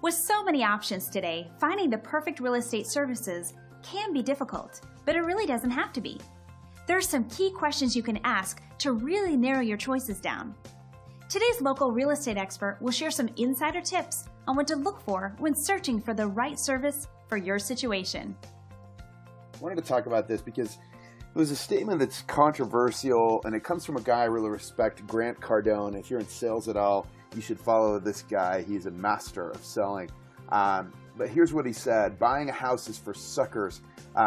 With so many options today, finding the perfect real estate services can be difficult, but it really doesn't have to be. There are some key questions you can ask to really narrow your choices down. Today's local real estate expert will share some insider tips on what to look for when searching for the right service for your situation. I wanted to talk about this because it was a statement that's controversial, and it comes from a guy I really respect, Grant Cardone. If you're in sales at all, you should follow this guy. He's a master of selling. But here's what he said: buying a house is for suckers.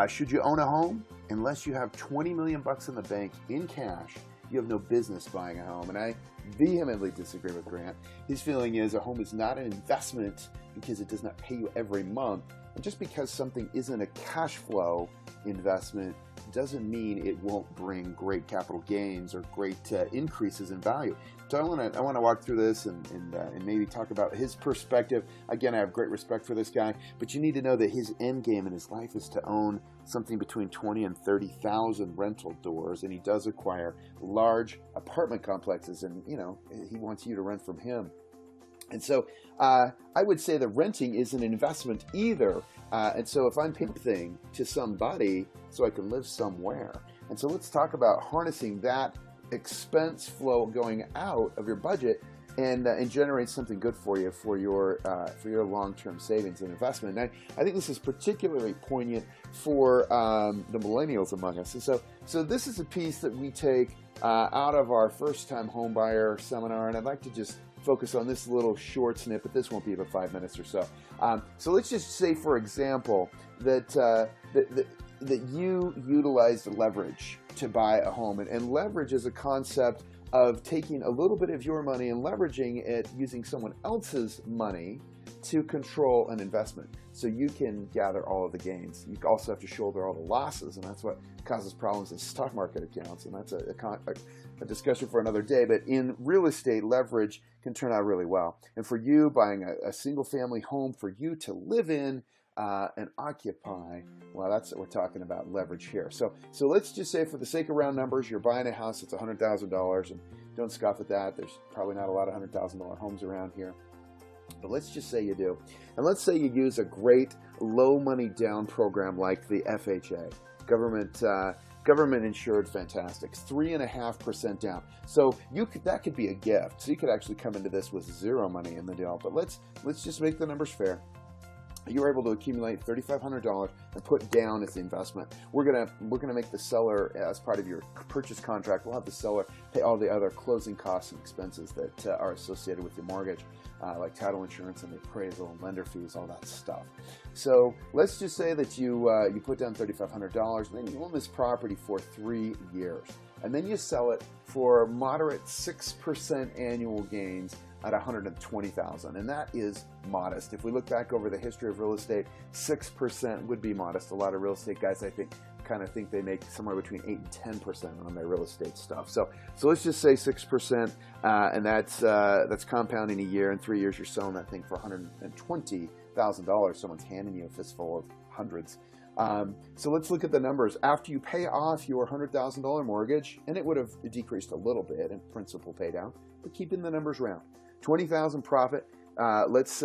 Should you own a home? Unless you have 20 million bucks in the bank in cash, you have no business buying a home. And I vehemently disagree with Grant. His feeling is a home is not an investment because it does not pay you every month. And just because something isn't a cash flow investment doesn't mean it won't bring great capital gains or great increases in value. So I want to walk through this and maybe talk about his perspective. Again, I have great respect for this guy, but you need to know that his end game in his life is to own something between 20 and 30,000 rental doors, and he does acquire large apartment complexes, and he wants you to rent from him. And so I would say that renting is an investment either. And so if I'm paying thing to somebody so I can live somewhere. And so let's talk about harnessing that expense flow going out of your budget and generate something good for you for your long-term savings and investment. And I think this is particularly poignant for the millennials among us. And so this is a piece that we take out of our first-time home buyer seminar, and I'd like to just focus on this little short snippet. This won't be about 5 minutes or so. So let's just say, for example, that you utilized leverage to buy a home. And leverage is a concept of taking a little bit of your money and leveraging it using someone else's money to control an investment. So you can gather all of the gains. You also have to shoulder all the losses, and that's what causes problems in stock market accounts. And that's a discussion for another day. But in real estate, leverage can turn out really well. And for you, buying a single family home for you to live in and occupy, well, that's what we're talking about, leverage here. So let's just say, for the sake of round numbers, you're buying a house that's $100,000, and don't scoff at that. There's probably not a lot of $100,000 homes around here. But let's just say you do. And let's say you use a great low money down program like the FHA, government insured, fantastic, 3.5% down. So that could be a gift. So you could actually come into this with zero money in the deal. But let's just make the numbers fair. You were able to accumulate $3,500 and put down as the investment. We're gonna make the seller, as part of your purchase contract, we'll have the seller pay all the other closing costs and expenses that are associated with your mortgage, like title insurance and the appraisal and lender fees, all that stuff. So let's just say that you put down $3,500, and then you own this property for 3 years, and then you sell it for moderate 6% annual gains at $120,000, and that is modest. If we look back over the history of real estate, 6% would be modest. A lot of real estate guys, I think, kind of think they make somewhere between 8 and 10% on their real estate stuff. So let's just say 6%, and that's compounding a year. In 3 years, you're selling that thing for $120,000. Someone's handing you a fistful of hundreds. So let's look at the numbers. After you pay off your $100,000 mortgage, and it would have decreased a little bit in principal pay down, but keeping the numbers round, $20,000 profit. Let's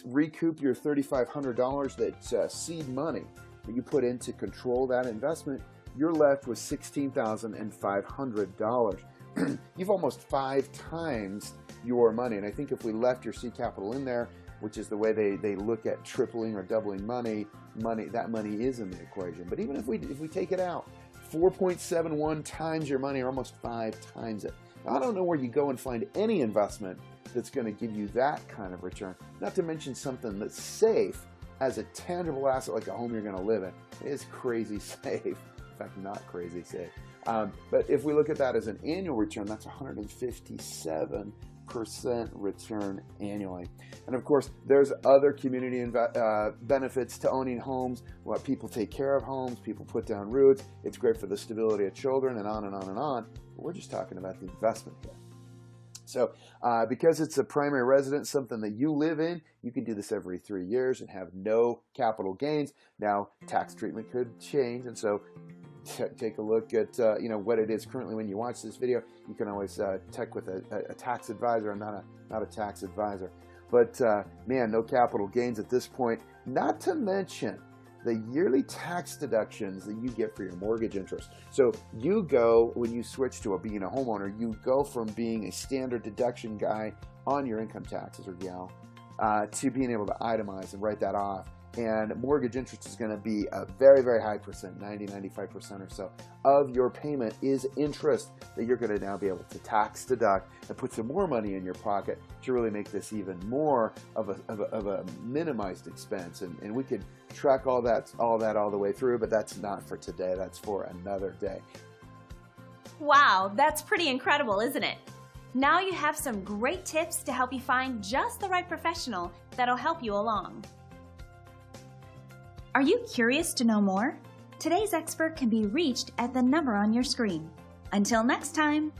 recoup your $3,500 that seed money that you put in to control that investment. You're left with $16,500. You've almost 5 times your money. And I think if we left your seed capital in there, which is the way they look at tripling or doubling money, that money is in the equation. But even if we take it out, 4.71 times your money, or almost 5 times it. Now, I don't know where you go and find any investment that's going to give you that kind of return. Not to mention something that's safe as a tangible asset like a home you're going to live in. It is crazy safe. In fact, not crazy safe. But if we look at that as an annual return, that's 157% return annually. And of course, there's other community benefits to owning homes. What people take care of homes, people put down roots. It's great for the stability of children, and on and on and on. But we're just talking about the investment here. So because it's a primary residence, something that you live in, you can do this every 3 years and have no capital gains. Now, tax treatment could change, and so take a look at what it is currently when you watch this video. You can always check with a tax advisor. I'm not a tax advisor. But man, no capital gains at this point, not to mention the yearly tax deductions that you get for your mortgage interest. So you go, when you switch to being a homeowner, you go from being a standard deduction guy on your income taxes or gal to being able to itemize and write that off. And mortgage interest is going to be a very, very high percent, 90, 95% or so of your payment is interest that you're going to now be able to tax deduct and put some more money in your pocket to really make this even more of a minimized expense. And we could track all that all the way through, but that's not for today. That's for another day. Wow, that's pretty incredible, isn't it? Now you have some great tips to help you find just the right professional that'll help you along. Are you curious to know more? Today's expert can be reached at the number on your screen. Until next time.